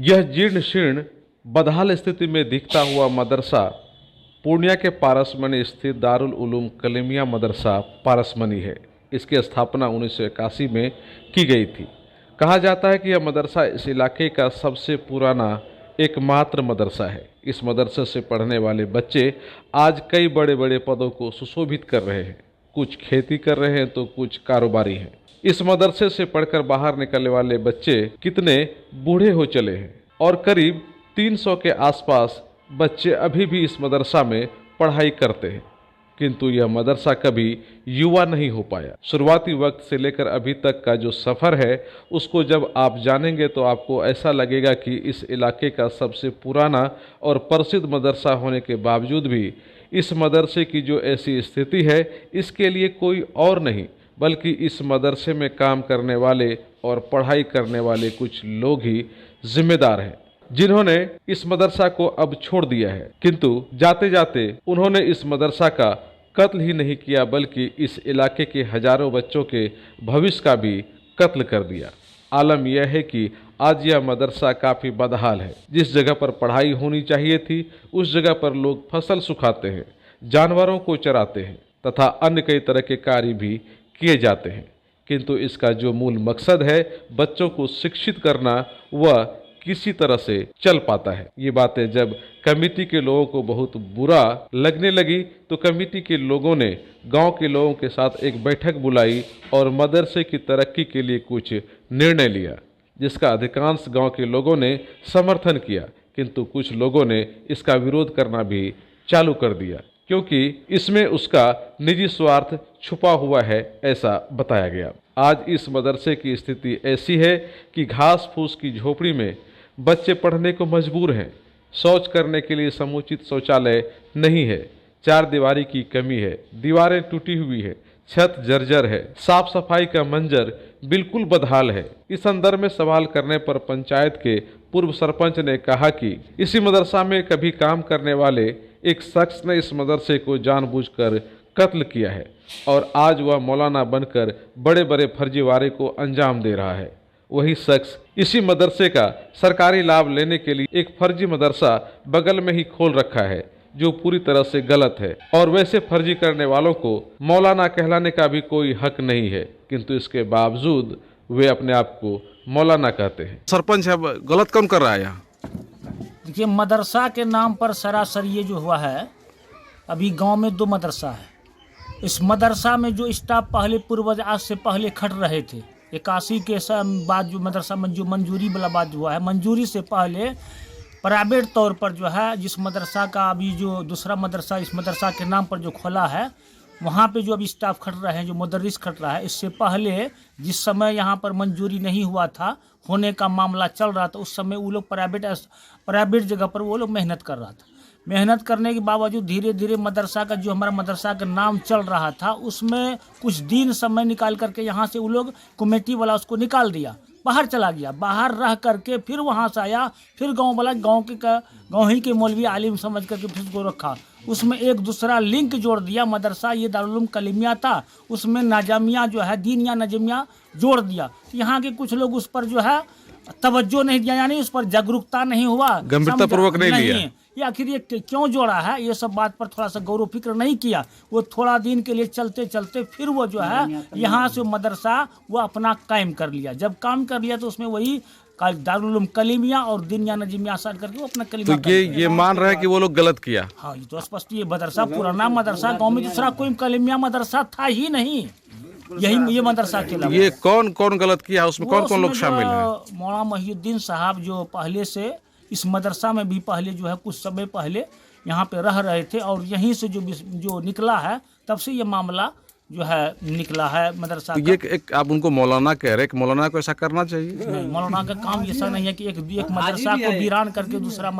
यह जीर्ण शीर्ण बदहाल स्थिति में दिखता हुआ मदरसा पूर्णिया के पारसमनी स्थित दारुल उलूम कलीमिया मदरसा पारसमनी है। इसकी स्थापना 1981 में की गई थी। कहा जाता है कि यह मदरसा इस इलाके का सबसे पुराना एकमात्र मदरसा है। इस मदरसे से पढ़ने वाले बच्चे आज कई बड़े बड़े पदों को सुशोभित कर रहे हैं। कुछ खेती कर रहे हैं तो कुछ कारोबारी हैं। इस मदरसे से पढ़कर बाहर निकलने वाले बच्चे कितने बूढ़े हो चले हैं और करीब 300 के आसपास बच्चे अभी भी इस मदरसा में पढ़ाई करते हैं, किंतु यह मदरसा कभी युवा नहीं हो पाया। शुरुआती वक्त से लेकर अभी तक का जो सफ़र है उसको जब आप जानेंगे तो आपको ऐसा लगेगा कि इस इलाके का सबसे पुराना और प्रसिद्ध मदरसा होने के बावजूद भी इस मदरसे की जो ऐसी स्थिति है इसके लिए कोई और नहीं बल्कि इस मदरसे में काम करने वाले और पढ़ाई करने वाले कुछ लोग ही जिम्मेदार हैं, जिन्होंने इस मदरसा को अब छोड़ दिया है। किंतु जाते जाते उन्होंने इस मदरसा का कत्ल ही नहीं किया बल्कि इस इलाके के हजारों बच्चों के भविष्य का भी कत्ल कर दिया। आलम यह है कि आज यह मदरसा काफ़ी बदहाल है। जिस जगह पर पढ़ाई होनी चाहिए थी उस जगह पर लोग फसल सुखाते हैं, जानवरों को चराते हैं तथा अन्य कई तरह के कार्य भी किए जाते हैं, किंतु इसका जो मूल मकसद है बच्चों को शिक्षित करना वह किसी तरह से चल पाता है। ये बातें जब कमेटी के लोगों को बहुत बुरा लगने लगी तो कमेटी के लोगों ने गांव के लोगों के साथ एक बैठक बुलाई और मदरसे की तरक्की के लिए कुछ निर्णय लिया, जिसका अधिकांश गांव के लोगों ने समर्थन किया, किंतु कुछ लोगों ने इसका विरोध करना भी चालू कर दिया क्योंकि इसमें उसका निजी स्वार्थ छुपा हुआ है, ऐसा बताया गया। आज इस मदरसे की स्थिति ऐसी है कि घास फूस की झोपड़ी में बच्चे पढ़ने को मजबूर हैं। शौच करने के लिए समुचित शौचालय नहीं है, चार दीवारी की कमी है, दीवारें टूटी हुई है, छत जर्जर है, साफ सफाई का मंजर बिल्कुल बदहाल है। इस संदर्भ में सवाल करने पर पंचायत के पूर्व सरपंच ने कहा कि इसी मदरसा में कभी काम करने वाले एक शख्स ने इस मदरसे को जानबूझकर कत्ल किया है और आज वह मौलाना बनकर बड़े बड़े फर्जीवाड़े को अंजाम दे रहा है। वही शख्स इसी मदरसे का सरकारी लाभ लेने के लिए एक फर्जी मदरसा बगल में ही खोल रखा है, जो पूरी तरह से गलत है और वैसे फर्जी करने वालों को मौलाना कहलाने का भी कोई हक नहीं है, किंतु इसके बावजूद वे अपने आप को मौलाना कहते हैं। सरपंच है, गलत कौन कर रहा है यहाँ? देखिए, मदरसा के नाम पर सरासर ये जो हुआ है, अभी गांव में 2 मदरसा है। इस मदरसा में जो स्टाफ पहले पूर्वज आज से पहले खट रहे थे, 81 के बाद जो मदरसा मंजूरी वाला बात हुआ है, मंजूरी से पहले प्राइवेट तौर पर जो है जिस मदरसा का अभी जो दूसरा मदरसा इस मदरसा के नाम पर जो खोला है, वहाँ पे जो अभी स्टाफ खट रहे हैं, जो मुदर्रिस खट रहा है, इससे पहले जिस समय यहाँ पर मंजूरी नहीं हुआ था, होने का मामला चल रहा था, उस समय वो लोग प्राइवेट जगह पर वो लोग मेहनत कर रहा था। मेहनत करने के बावजूद धीरे धीरे मदरसा का जो हमारा मदरसा का नाम चल रहा था उसमें कुछ दिन समय निकाल करके यहाँ से वो लोग कमेटी वाला उसको निकाल दिया, बाहर चला गया। बाहर रह करके फिर वहाँ से आया, फिर गांव वाला गांव ही के मौलवी आलिम समझ करके फिर उसको रखा। उसमें एक दूसरा लिंक जोड़ दिया। मदरसा ये दारुल उलूम कलीमिया था, उसमें नाजामिया जो है दीन या नजमिया जोड़ दिया। यहाँ के कुछ लोग उस पर जो है तवज्जो नहीं दिया, यानी उस पर जागरूकता नहीं हुआ, गंभीरतापूर्वक नहीं लिया। ये आखिर ये क्यों जोड़ा है, ये सब बात पर थोड़ा सा गौरव फिक्र नहीं किया। वो थोड़ा दिन के लिए चलते चलते फिर वो जो है यहाँ से मदरसा वो अपना कायम कर लिया। जब काम कर लिया तो उसमें वही दारुल उलूम कलीमिया और दीन या नजमिया असर करके वो अपना कलीमिया। तो ये मान रहा है कि वो लोग गलत किया। हाँ, ये तो स्पष्ट, ये मदरसा पुराना मदरसा, गाँव में दूसरा कोई कलीमिया मदरसा था ही नहीं, यही ये मदरसा के अलावा। ये कौन गलत किया, उसमें कौन लोग शामिल हैं? मौलाना मोहिउद्दीन साहब जो पहले से इस मदरसा में भी पहले जो है कुछ समय पहले यहाँ पे रह रहे थे और यहीं से जो निकला है, तब से ये मामला जो है निकला है मदरसा तो ये एक आप उनको मौलाना कह रहे हैं कि मौलाना को ऐसा करना चाहिए? नहीं, मौलाना का काम ऐसा नहीं है कि एक मदरसा को वीरान करके दूसरा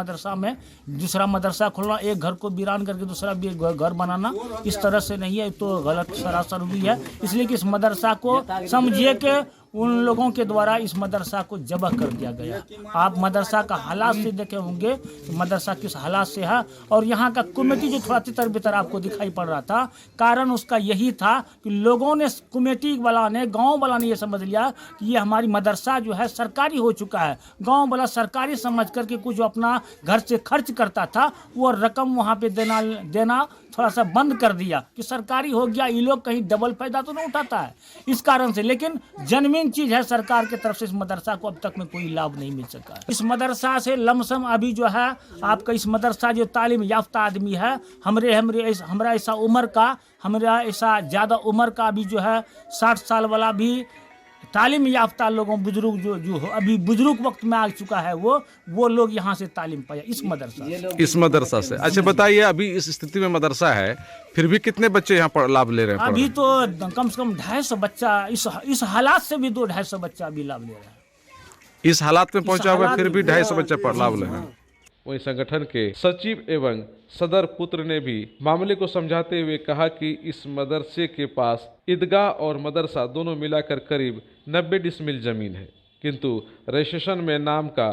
मदरसा खोलना, एक घर को वीरान करके दूसरा घर बनाना, इस तरह से नहीं है। तो गलत सरासर हुई है। इसलिए कि इस मदरसा को समझिए कि उन लोगों के द्वारा इस मदरसा को जबह कर दिया गया। आप मदरसा का हालात से देखे होंगे तो मदरसा किस हालात से है। और यहाँ का कमेटी जो थोड़ा तितर बितर आपको दिखाई पड़ रहा था, कारण उसका यही था कि लोगों ने, कमेटी वाला ने, गांव वाला ने ये समझ लिया कि ये हमारी मदरसा जो है सरकारी हो चुका है। गांव वाला सरकारी समझ करके कुछ अपना घर से खर्च करता था, वो रकम वहाँ पे देना थोड़ा सा बंद कर दिया कि सरकारी हो गया, ये लोग कहीं डबल फायदा तो नहीं उठाता है इस कारण से। लेकिन जेन्युइन चीज़ है, सरकार की तरफ से इस मदरसा को अब तक में कोई लाभ नहीं मिल सका है। इस मदरसा से लमसम अभी जो है आपका इस मदरसा जो तालीम याफ्ता आदमी है, हमारा ऐसा उम्र का, हमारा ऐसा ज़्यादा उम्र का भी जो है 60 साल वाला भी तालीम याफ्ता लोगों, बुजुर्ग जो अभी बुजुर्ग वक्त में आ चुका है, वो लोग यहाँ से तालीम पाया इस मदरसा से। अच्छा बताइए, अभी इस स्थिति में मदरसा है, फिर भी कितने बच्चे यहाँ पर लाभ ले रहे हैं? अभी तो कम से कम 250 बच्चा, इस हालात से भी 250 बच्चा अभी लाभ ले रहा है। इस हालात में पहुंचा हुआ फिर भी 250 बच्चे पर लाभ ले रहे हैं। वहीं संगठन के सचिव एवं सदर पुत्र ने भी मामले को समझाते हुए कहा कि इस मदरसे के पास ईदगाह और मदरसा दोनों मिलाकर करीब 90 डिसमिल जमीन है, किंतु रजिस्ट्रेशन में नाम का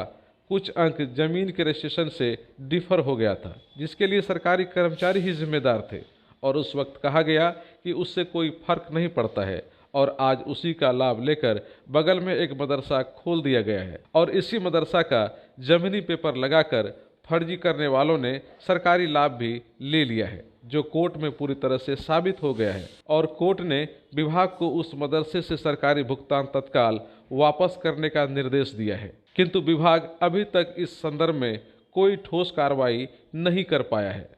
कुछ अंक जमीन के रजिस्ट्रेशन से डिफर हो गया था, जिसके लिए सरकारी कर्मचारी ही जिम्मेदार थे और उस वक्त कहा गया कि उससे कोई फर्क नहीं पड़ता है। और आज उसी का लाभ लेकर बगल में एक मदरसा खोल दिया गया है और इसी मदरसा का जमीनी पेपर लगाकर फर्जी करने वालों ने सरकारी लाभ भी ले लिया है, जो कोर्ट में पूरी तरह से साबित हो गया है। और कोर्ट ने विभाग को उस मदरसे से सरकारी भुगतान तत्काल वापस करने का निर्देश दिया है, किंतु विभाग अभी तक इस संदर्भ में कोई ठोस कार्रवाई नहीं कर पाया है,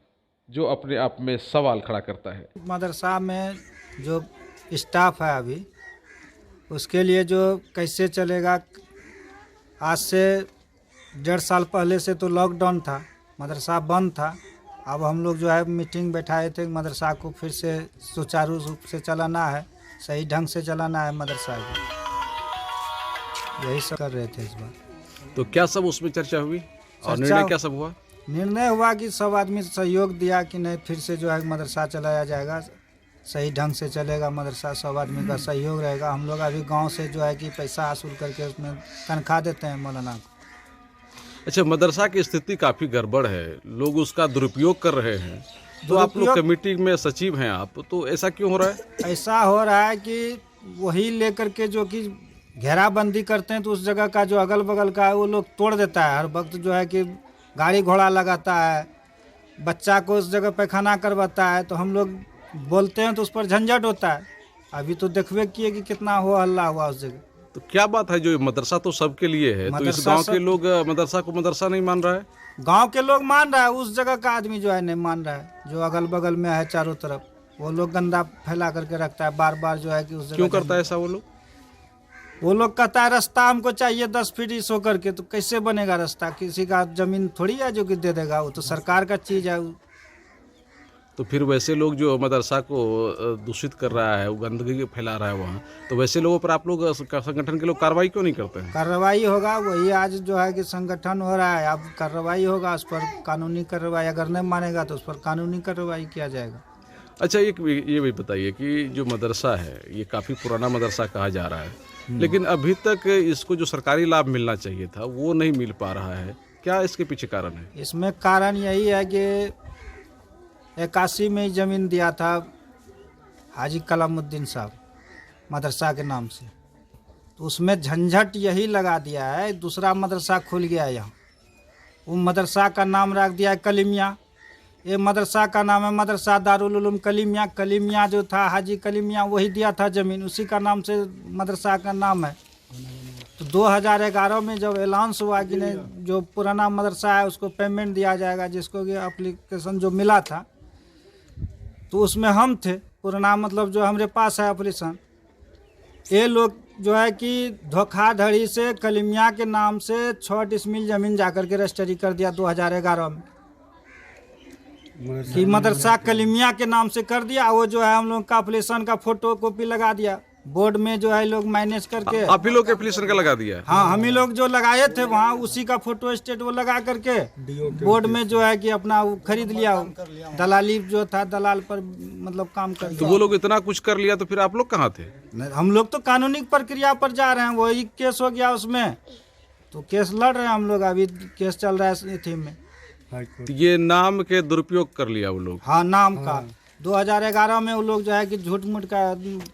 जो अपने आप में सवाल खड़ा करता है। मदरसा में जो स्टाफ है अभी, उसके लिए जो कैसे चलेगा, आज से 1.5 साल पहले से तो लॉकडाउन था, मदरसा बंद था। अब हम लोग जो है मीटिंग बैठाए थे, मदरसा को फिर से सुचारू रूप से चलाना है, सही ढंग से चलाना है मदरसा को, यही सब कर रहे थे इस बार। तो क्या सब उसमें चर्चा हुई और निर्णय क्या सब हुआ? निर्णय हुआ कि सब आदमी सहयोग दिया कि नहीं, फिर से जो है मदरसा चलाया जाएगा, सही ढंग से चलेगा मदरसा, सब आदमी का सहयोग रहेगा। हम लोग अभी गांव से जो है कि पैसा वसूल करके उसमें तनख्वाह देते हैं मौलाना को। अच्छा, मदरसा की स्थिति काफ़ी गड़बड़ है, लोग उसका दुरुपयोग कर रहे हैं, तो आप लोग कमेटी में सचिव हैं आप, तो ऐसा क्यों हो रहा है? ऐसा हो रहा है कि वही लेकर के जो कि घेराबंदी करते हैं, तो उस जगह का जो अगल बगल का है वो लोग तोड़ देता है। हर वक्त जो है कि गाड़ी घोड़ा लगाता है, बच्चा को उस जगह पैखाना करवाता है, तो हम लोग बोलते हैं तो उस पर झंझट होता है। अभी तो देखबे किए कि कितना हो हल्ला हुआ उस जगह। तो क्या बात है, जो मदरसा तो सबके लिए है, तो इस गांव के लोग मदरसा को मदरसा नहीं मान रहा है? गांव के लोग मान रहा है, उस जगह का आदमी जो है नहीं मान रहा है। जो अगल बगल में है चारों तरफ, वो लोग गंदा फैला करके रखता है बार बार, जो है कि उस जगह। क्यों करता है ऐसा वो लोग कहता है रास्ता हमको चाहिए 10 फीट इस होकर के, तो कैसे बनेगा रास्ता? किसी का जमीन थोड़ी है जो कि दे देगा, वो तो सरकार का चीज़ है। तो फिर वैसे लोग जो मदरसा को दूषित कर रहा है, वो गंदगी फैला रहा है वहाँ, तो वैसे लोगों पर आप लोग संगठन के लोग कार्रवाई क्यों नहीं करते हैं? कार्रवाई होगा, वही आज जो है कि संगठन हो रहा है, अब कार्रवाई होगा, उस पर कानूनी कार्रवाई, अगर नहीं मानेगा तो उस पर कानूनी कार्रवाई किया जाएगा। अच्छा, ये भी बताइए कि जो मदरसा है ये काफ़ी पुराना मदरसा कहा जा रहा है, लेकिन अभी तक इसको जो सरकारी लाभ मिलना चाहिए था वो नहीं मिल पा रहा है, क्या इसके पीछे कारण है? इसमें कारण यही है कि 81 में ज़मीन दिया था हाजी कलामुद्दीन साहब मदरसा के नाम से, तो उसमें झंझट यही लगा दिया है, दूसरा मदरसा खुल गया यहाँ, वो मदरसा का नाम रख दिया है कलीमिया। ये मदरसा का नाम है मदरसा दारुल उलूम कलीमिया। कलीमिया जो था हाजी कलीमिया, वही दिया था ज़मीन, उसी का नाम से मदरसा का नाम है। तो 2011 में जब ऐलान हुआ कि नहीं, जो पुराना मदरसा है उसको पेमेंट दिया जाएगा, जिसको कि एप्लीकेशन जो मिला था, तो उसमें हम थे, पुराना मतलब जो हमारे पास है एप्लीकेशन। ये लोग जो है कि धोखाधड़ी से कलीमिया के नाम से 6 डिसमिल ज़मीन जाकर के रजिस्ट्री कर दिया 2011 में, कि मदरसा कलीमिया के नाम से कर दिया। वो जो है हम लोग का एप्लीकेशन का फोटो कॉपी लगा दिया बोर्ड में जो है लोग मैनेज करके, आप ही लोग एप्लीकेशन का लगा दिया है? हाँ हम ही लोग जो लगाए थे वहाँ उसी का फोटो स्टेट वो लगा करके बोर्ड में जो है कि अपना वो खरीद लिया। दलाली जो था दलाल पर मतलब काम कर तो लिया। वो लोग इतना कुछ कर लिया तो फिर आप लोग कहाँ थे? हम लोग तो कानूनी प्रक्रिया पर जा रहे हैं, वही केस हो गया उसमें, तो केस लड़ रहे हैं हम लोग, अभी केस चल रहा है थी में। तो ये नाम के दुरुपयोग कर लिया वो लोग? हाँ नाम का 2011 में वो लोग जो है कि झूठ मूठ का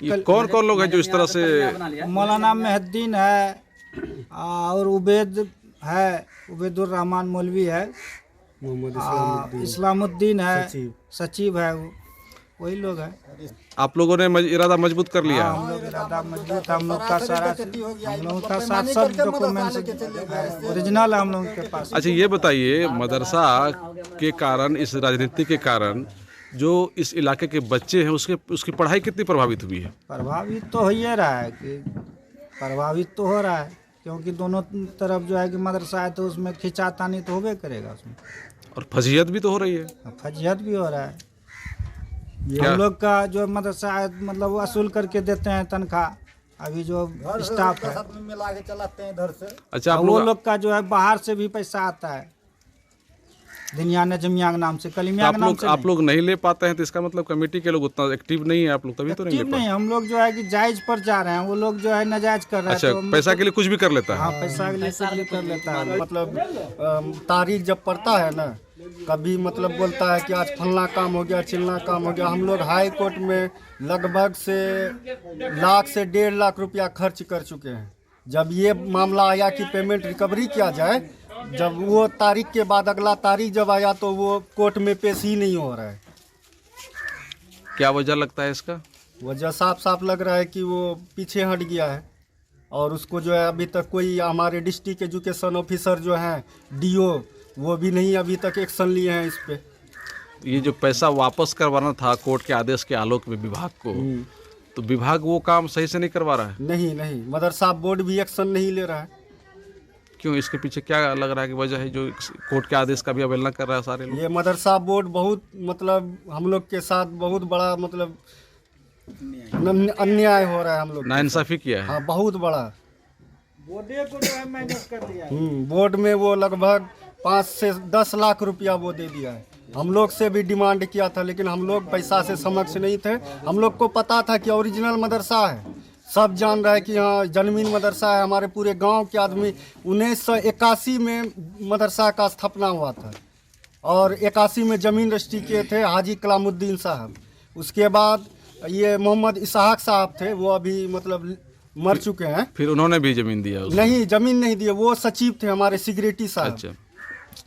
ये कौन कौन लोग हैं जो इस तरह से? मौलाना मेहद्दीन है और उबैद है, उबैदुर रहमान मौलवी है, इस्लामुद्दीन है, सचिव है, वही लोग हैं। आप लोगों ने इरादा मजबूत कर लिया? हम लोग इरादा मजबूत, हम लोग का सारा, हम लोगों का साथ सब डॉक्यूमेंट्स ओरिजिनल है हम लोगों के पास। अच्छा ये बताइए, मदरसा के कारण, इस राजनीति के कारण जो इस इलाके के बच्चे हैं उसकी पढ़ाई कितनी प्रभावित हुई है? प्रभावित तो हो ही रहा है कि प्रभावित तो हो रहा है, क्योंकि दोनों तरफ जो है कि मदरसा है तो उसमें खिंचातानी तो होबे करेगा उसमें, और फजीहत भी तो हो रही है। फजीहत भी हो रहा है। हम लोग का जो मदरसा है मतलब वसूल करके देते हैं तनख्वाह, अभी जो स्टाफ है मिला के चलाते हैं इधर से। अच्छा वो लोग का जो है बाहर से भी पैसा आता है, दुनिया ने जमिया के नाम से, कलिमिया के नाम से। आप लोग नहीं ले पाते हैं तो इसका मतलब कमेटी के लोग उतना एक्टिव नहीं है, आप लोग तभी तो नहीं ले पाते? नहीं, हम लोग जो है कि जायज पर जा रहे हैं, वो लोग जो है नाजायज कर रहे हैं। अच्छा, तो पैसा के लिए कुछ भी कर लेता है? हाँ पैसा के लिए कुछ भी कर लेता है। मतलब तारीख जब पड़ता है ना, कभी मतलब बोलता है कि आज फलना काम हो गया, चिलना काम हो गया। हम लोग हाई कोर्ट में लगभग से 1 लाख से 1.5 लाख रुपया खर्च कर चुके हैं। जब ये मामला आया कि पेमेंट रिकवरी किया जाए, जब वो तारीख के बाद अगला तारीख जब आया तो वो कोर्ट में पेश ही नहीं हो रहा है। क्या वजह लगता है इसका? वजह साफ साफ लग रहा है कि वो पीछे हट गया है, और उसको जो है अभी तक कोई हमारे डिस्ट्रिक्ट एजुकेशन ऑफिसर जो हैं DO, वो भी नहीं अभी तक एक्शन लिए हैं इस पे। ये जो पैसा वापस करवाना था कोर्ट के आदेश के आलोक में विभाग को, तो विभाग वो काम सही से नहीं करवा रहा है? नहीं, मदरसा बोर्ड भी एक्शन नहीं ले रहा है। क्यों, इसके पीछे क्या लग रहा है कि वजह है जो कोर्ट के आदेश का भी अवहेलना कर रहा है सारे लोग? ये मदरसा बोर्ड बहुत मतलब हम लोग के साथ बहुत बड़ा मतलब अन्याय हो रहा है। हम लोग नाइंसाफी किया है। हाँ, बहुत बड़ा। बोर्डे को जो है मैनेज कर दिया। बोर्ड में वो लगभग 5 से 10 लाख रुपया वो दे दिया है। हम लोग से भी डिमांड किया था, लेकिन हम लोग पैसा से समक्ष नहीं थे। हम लोग को पता था कि ओरिजिनल मदरसा है, सब जान रहा है कि हाँ जनमीन मदरसा है। हमारे पूरे गांव के आदमी 1981 में मदरसा का स्थापना हुआ था, और 81 में ज़मीन रजिस्ट्री किए थे हाजी कलामुद्दीन साहब। उसके बाद ये मोहम्मद इसहाक साहब थे, वो अभी मतलब मर चुके हैं। फिर उन्होंने भी जमीन दिया उसको? नहीं, जमीन नहीं दी, वो सचिव थे हमारे सिगरेटी साहब। अच्छा।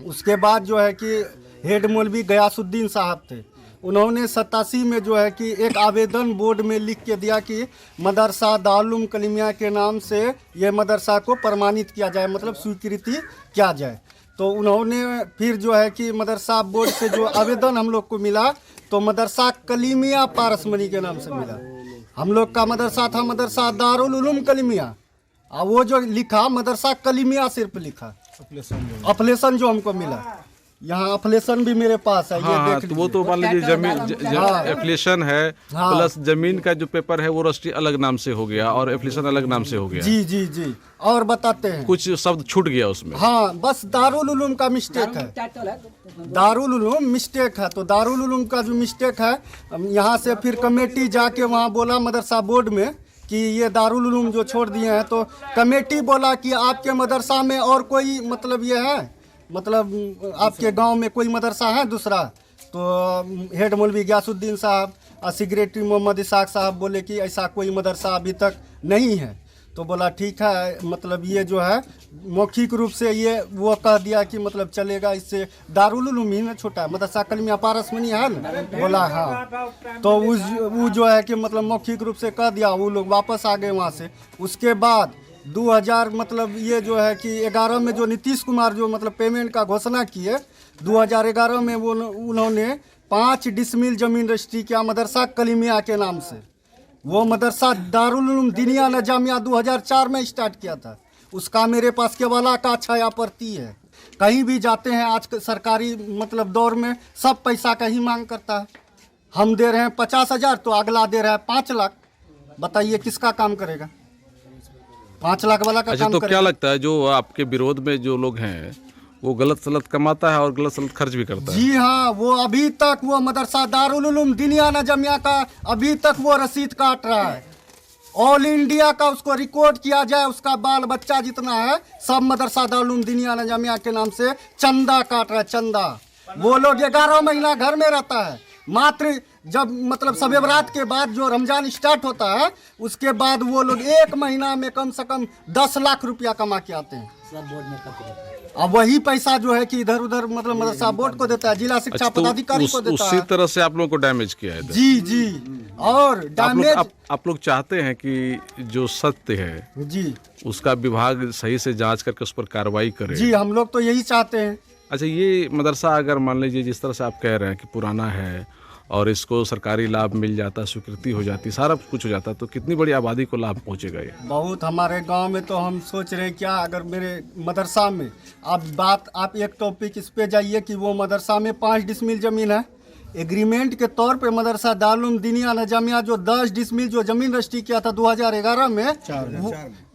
उसके बाद जो है कि हेड मौलवी गयासुद्दीन साहब थे, उन्होंने 87 में जो है कि एक आवेदन बोर्ड में लिख के दिया कि मदरसा दारुल कलीमिया के नाम से ये मदरसा को प्रमाणित किया जाए, मतलब स्वीकृति किया जाए। तो उन्होंने फिर जो है कि मदरसा बोर्ड से जो आवेदन हम लोग को मिला, तो मदरसा कलीमिया पारसमनी के नाम से मिला। हम लोग का मदरसा था मदरसा दारुल उलूम कलीमिया, और वो जो लिखा मदरसा कलीमिया सिर्फ लिखा, अफलेशन जो हमको मिला। यहाँ अफलेशन भी मेरे पास है, ये हाँ, देख तो वो तो मान लीजिए जमीन एप्लीकेशन है, हाँ। प्लस जमीन का जो पेपर है वो रजिस्ट्री अलग नाम से हो गया और एप्लीकेशन अलग नाम से हो गया। जी। और बताते हैं, कुछ शब्द छूट गया उसमें। हाँ, बस दारुल उलूम का मिस्टेक है, दारुल उलूम मिस्टेक है। तो दारुल उलूम का जो मिस्टेक है, यहाँ से फिर कमेटी जाके वहाँ बोला मदरसा बोर्ड में कि ये दारुल उलूम जो छोड़ दिए हैं, तो कमेटी बोला कि आपके मदरसा में और कोई मतलब ये है, मतलब आपके गांव में कोई मदरसा है दूसरा? तो हेड मौलवी गयासुद्दीन साहब और सेक्रेटरी मोहम्मद इसहाक साहब बोले कि ऐसा कोई मदरसा अभी तक नहीं है। तो बोला ठीक है, मतलब ये जो है मौखिक रूप से ये वो कह दिया कि मतलब चलेगा, इससे दारुल उलूम ही ना छोटा है, मदरसा कलमिया पारसमनी है ना। बोला हाँ, तो वो जो है कि मतलब मौखिक रूप से कह दिया, वो लोग वापस आ गए वहाँ से। उसके बाद 2000 मतलब ये जो है कि 11 में जो नीतीश कुमार जो मतलब पेमेंट का घोषणा किए, 2011 में वो उन्होंने 5 डिसमिल जमीन रजिस्ट्री किया मदरसा कलीमिया के नाम से। वो मदरसा दारुल उलूम दीनिया नजामिया 2004 में स्टार्ट किया था। उसका मेरे पास केवला का छाया प्रति है। कहीं भी जाते हैं आज सरकारी मतलब दौर में सब पैसा का ही मांग करता है। हम दे रहे हैं 50,000 तो अगला दे रहा है 5 लाख। बताइए किसका काम करेगा? 5 लाख वाला का अच्छा, काम तो करेगा। क्या लगता है जो आपके विरोध में जो लोग हैं वो गलत सलत कमाता है और गलत सलत खर्च भी करता है? जी हाँ, वो अभी तक वो मदरसा दारुल उलूम दीनिया नजमिया का अभी तक वो रसीद काट रहा है। ऑल इंडिया का उसको रिकॉर्ड किया जाए, उसका बाल बच्चा जितना है सब मदरसा दारुल उलूम दीनिया नजमिया के नाम से चंदा काट रहा है, चंदा। वो लोग 11 महीना घर में रहता है, मात्र जब मतलब शब बरात के बाद जो रमजान स्टार्ट होता है उसके बाद वो लोग 1 महीना में कम से कम 10 लाख रुपया कमा के आते हैं। अब वही पैसा जो है कि इधर उधर मतलब मदरसा बोर्ड को देता है, जिला शिक्षा अच्छा, तो पदाधिकारी को देता उसी है। तरह से आप लोगों को डैमेज किया है इधर। जी जी, और डैमेज आप लोग चाहते हैं कि जो सत्य है जी उसका विभाग सही से जांच करके उस पर कार्रवाई करे। जी, हम लोग तो यही चाहते हैं। अच्छा, ये मदरसा अगर मान लीजिए जिस तरह से आप कह रहे हैं कि पुराना है और इसको सरकारी लाभ मिल जाता, स्वीकृति हो जाती, सारा कुछ हो जाता, तो कितनी बड़ी आबादी को लाभ पहुंचेगा ये? बहुत, हमारे गांव में तो हम सोच रहे हैं क्या अगर मेरे मदरसा में आप एक टॉपिक इस पे जाइए कि वो मदरसा में 5 डिसमिल ज़मीन है, एग्रीमेंट के तौर पे मदरसा दारुल उलूम दीनिया नजामिया जो 10 डिसमिल जो ज़मीन रजिस्ट्री किया था 2011 में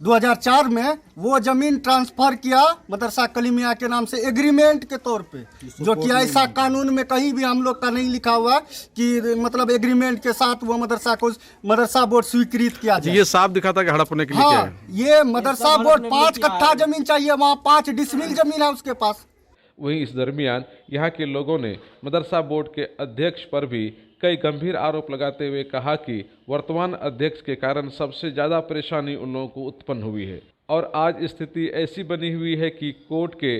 2004 में वो ज़मीन ट्रांसफ़र किया मदरसा कलीमिया के नाम से एग्रीमेंट के तौर पे, जो कि ऐसा कानून में कहीं भी हम लोग का नहीं लिखा हुआ कि मतलब एग्रीमेंट के साथ वो मदरसा बोर्ड स्वीकृत किया जाए। ये साफ दिखा था कि हड़पने के लिए क्या हाँ, है? ये मदरसा बोर्ड 5 कट्ठा जमीन चाहिए, वहाँ 5 डिसमिल जमीन है उसके पास। वहीं इस दरमियान यहाँ के लोगों ने मदरसा बोर्ड के अध्यक्ष पर भी कई गंभीर आरोप लगाते हुए कहा कि वर्तमान अध्यक्ष के कारण सबसे ज़्यादा परेशानी उन लोगों को उत्पन्न हुई है और आज स्थिति ऐसी बनी हुई है कि कोर्ट के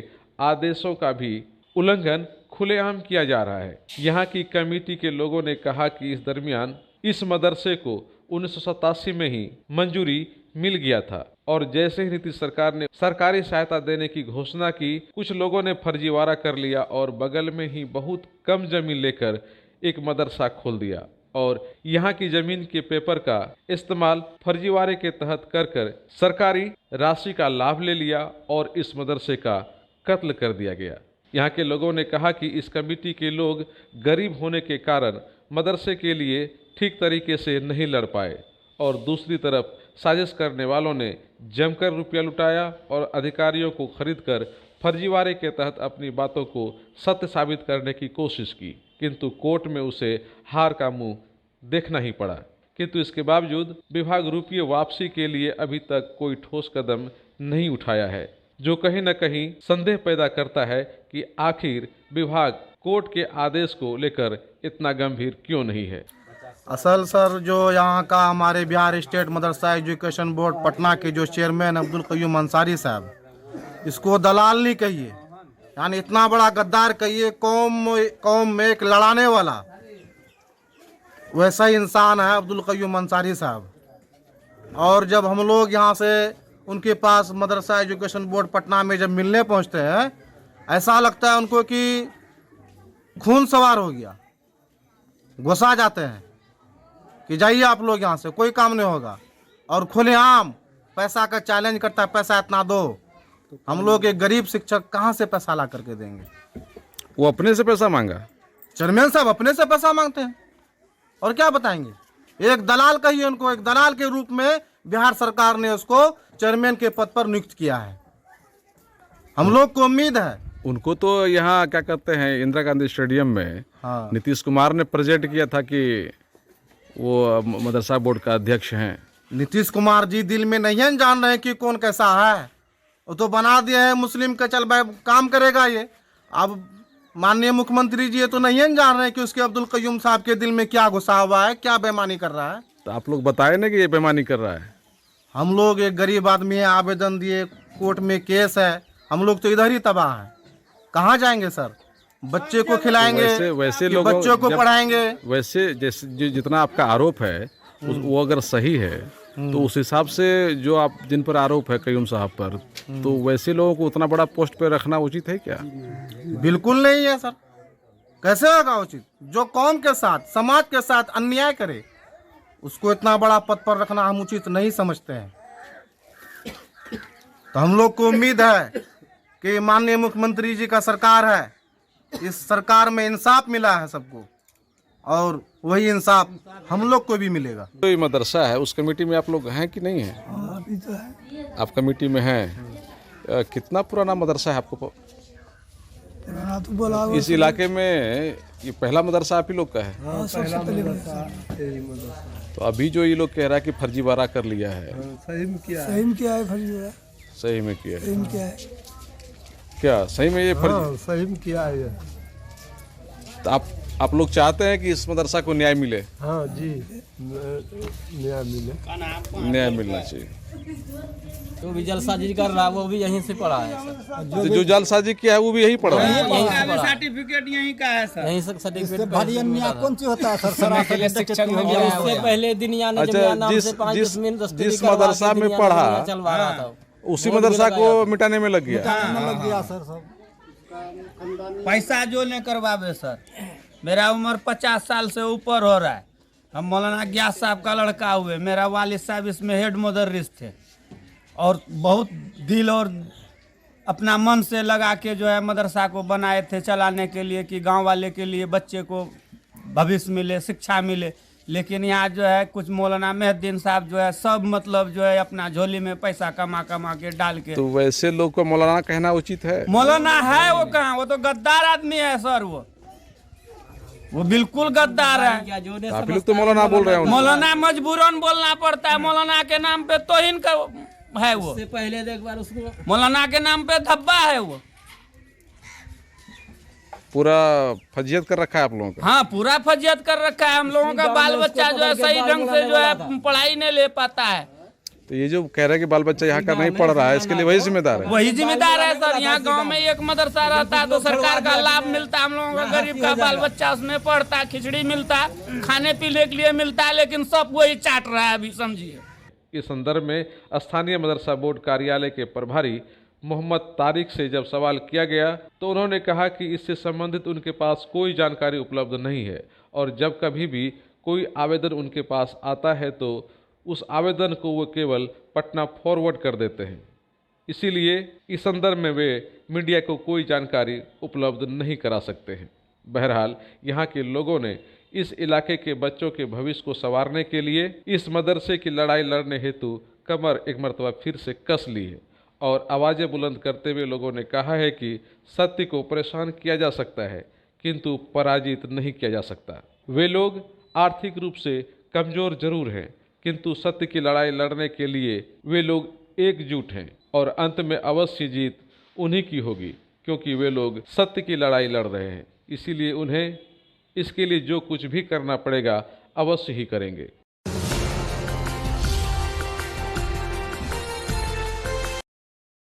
आदेशों का भी उल्लंघन खुलेआम किया जा रहा है। यहाँ की कमेटी के लोगों ने कहा कि इस दरमियान इस मदरसे को 1987 में ही मंजूरी मिल गया था और जैसे ही नीतीश सरकार ने सरकारी सहायता देने की घोषणा की, कुछ लोगों ने फर्जीवाड़ा कर लिया और बगल में ही बहुत कम जमीन लेकर एक मदरसा खोल दिया और यहाँ की जमीन के पेपर का इस्तेमाल फर्जीवाड़े के तहत कर सरकारी राशि का लाभ ले लिया और इस मदरसे का कत्ल कर दिया गया। यहाँ के लोगों ने कहा कि इस कमेटी के लोग गरीब होने के कारण मदरसे के लिए ठीक तरीके से नहीं लड़ पाए और दूसरी तरफ साजिश करने वालों ने जमकर रुपया लुटाया और अधिकारियों को खरीदकर फर्जीवाड़े के तहत अपनी बातों को सत्य साबित करने की कोशिश की, किंतु कोर्ट में उसे हार का मुंह देखना ही पड़ा। किंतु इसके बावजूद विभाग रुपये वापसी के लिए अभी तक कोई ठोस कदम नहीं उठाया है, जो कहीं न कहीं संदेह पैदा करता है कि आखिर विभाग कोर्ट के आदेश को लेकर इतना गंभीर क्यों नहीं है। असल सर, जो यहाँ का हमारे बिहार स्टेट मदरसा एजुकेशन बोर्ड पटना के जो चेयरमैन अब्दुल कयूम अंसारी साहब, इसको दलाल नहीं कहिए, यानी इतना बड़ा गद्दार कहिए, कौम में एक लड़ाने वाला वैसा ही इंसान है अब्दुल कयूम अंसारी साहब। और जब हम लोग यहाँ से उनके पास मदरसा एजुकेशन बोर्ड पटना में जब मिलने पहुँचते हैं, ऐसा लगता है उनको कि खून सवार हो गया, गुस्सा जाते हैं कि जाइए आप लोग यहाँ से, कोई काम नहीं होगा, और खुलेआम पैसा का चैलेंज करता है, पैसा इतना दो। हम लोग एक गरीब शिक्षक कहाँ से पैसा ला करके देंगे? वो अपने से पैसा मांगा, चेयरमैन साहब अपने से पैसा मांगते हैं और क्या बताएंगे। एक दलाल कहिए उनको, एक दलाल के रूप में बिहार सरकार ने उसको चेयरमैन के पद पर नियुक्त किया है। हम लोग को उम्मीद है, उनको तो यहाँ क्या कहते हैं इंदिरा गांधी स्टेडियम में हाँ, नीतीश कुमार ने प्रेजेंट किया था कि वो मदरसा बोर्ड का अध्यक्ष हैं। नीतीश कुमार जी दिल में नहीं है जान रहे हैं कि कौन कैसा है, वो तो बना दिया है मुस्लिम का, चल भाई काम करेगा ये। अब माननीय मुख्यमंत्री जी ये तो नहीं है जान रहे हैं कि उसके अब्दुल कयूम साहब के दिल में क्या घुसा हुआ है, क्या बेईमानी कर रहा है। तो आप लोग बताए ना कि ये बेईमानी कर रहा है। हम लोग एक गरीब आदमी है, आवेदन दिए, कोर्ट में केस है, हम लोग तो इधर ही तबाह हैं। कहाँ जाएंगे सर? बच्चे को खिलाएंगे, वैसे कि लोगों बच्चों को जब- पढ़ाएंगे? वैसे जैसे जितना आपका आरोप है वो अगर सही है तो उस हिसाब से जो आप जिन पर आरोप है कयूम साहब पर, तो वैसे लोगों को उतना बड़ा पोस्ट पे रखना उचित है क्या? बिल्कुल नहीं है सर, कैसे होगा उचित? जो कौम के साथ, समाज के साथ अन्याय करे उसको इतना बड़ा पद पर रखना हम उचित नहीं समझते हैं। तो हम लोग को उम्मीद है कि माननीय मुख्यमंत्री जी का सरकार है, इस सरकार में इंसाफ मिला है सबको, और वही इंसाफ हम लोग को भी मिलेगा। तो ये मदरसा है, उस कमेटी में आप लोग हैं कि नहीं हैं? अभी तो है, आप कमेटी में हैं। कितना पुराना मदरसा है आपको? पुराना तो बोला हुआ इस इलाके में ये पहला मदरसा आप ही लोग का है? हाँ, सबसे पहले तो अभी जो ये लोग कह रहा है कि फर्जीवाड़ा कर लिया है, सही में क्या है फर्जी, सही में किया है? सही में क्या है, क्या सही में ये फर्जी? सही में क्या है। तो आप लोग चाहते हैं कि इस मदरसा को न्याय मिले? हाँ जी, नया मिले, न्याय मिलना चाहिए। तो भी जलसाजी कर रहा है वो भी यहीं से पढ़ा है सर। तो जो जालसाजी किया है वो भी यही पढ़ा है? यहीं से पढ़ा है। सर्टिफिकेट यहीं का है सर। यहीं से सर्टिफिकेट भारी अन्याय कौन सी होता है सर? और उससे पहले दिन यानी जब अच्छा, मेरा नाम जिस- से 5 जिस- मिनट 10 जिस मदरसा में पढ़ा, चलवा रहा था। उसी मदरसा को मिटाने में लग गया। लग गया सर सब पैसा जो नहीं करवावे सर। मेरा उम्र 50 साल से ऊपर हो रहा है। हम मौलाना गियास साहब का लड़का हुए, मेरा वालिद साहब इसमें हेड मुदर्रिस थे और बहुत दिल और अपना मन से लगा के जो है मदरसा को बनाए थे चलाने के लिए कि गांव वाले के लिए बच्चे को भविष्य मिले, शिक्षा मिले। लेकिन यहाँ जो है कुछ मौलाना मेहद्दीन साहब जो है सब मतलब जो है अपना झोली में पैसा कमा कमा के डाल के। तो वैसे लोग को मौलाना कहना उचित है? मौलाना है वो कहाँ, वो तो गद्दार आदमी है सर। वो बिल्कुल गद्दार है। आप लोग तो मौलाना बोल रहे हो। मौलाना मजबूरन बोलना पड़ता है। मौलाना के नाम पे तौहीन का है वो। उससे पहले एक बार उसको मौलाना के नाम पे धब्बा है वो। पूरा फजियत कर रखा है आप लोगों का? हाँ, पूरा फजियत कर रखा है। हम लोगों का बाल बच्चा जो है सही ढंग से जो है पढ़ाई नहीं ले पाता है। तो ये जो कह रहे हैं कि बाल बच्चा यहाँ का नहीं पढ़ रहा है, इसके लिए वही जिम्मेदार है? वही जिम्मेदार है सर। यहाँ गांव में एक मदरसा रहता है तो सरकार का लाभ मिलता है। हम लोगों का गरीब का बाल बच्चा उसमें पढ़ता है, खिचड़ी मिलता है, खाने पीने के लिए मिलता है, लेकिन सब वही चाट रहा है अभी, समझिए। इस संदर्भ में स्थानीय मदरसा बोर्ड कार्यालय के प्रभारी मोहम्मद तारिक से जब सवाल किया गया तो उन्होंने कहा कि इससे संबंधित उनके पास कोई जानकारी उपलब्ध नहीं है और जब कभी भी कोई आवेदन उनके पास आता है तो उस आवेदन को वो केवल पटना फॉरवर्ड कर देते हैं। इसीलिए इस संदर्भ में वे मीडिया को कोई जानकारी उपलब्ध नहीं करा सकते हैं। बहरहाल यहाँ के लोगों ने इस इलाके के बच्चों के भविष्य को संवारने के लिए इस मदरसे की लड़ाई लड़ने हेतु कमर एक मरतबा फिर से कस ली है और आवाज़ें बुलंद करते हुए लोगों ने कहा है कि सत्य को परेशान किया जा सकता है किंतु पराजित नहीं किया जा सकता। वे लोग आर्थिक रूप से कमज़ोर जरूर हैं किंतु सत्य की लड़ाई लड़ने के लिए वे लोग एकजुट हैं और अंत में अवश्य जीत उन्हीं की होगी क्योंकि वे लोग सत्य की लड़ाई लड़ रहे हैं। इसीलिए उन्हें इसके लिए जो कुछ भी करना पड़ेगा अवश्य ही करेंगे।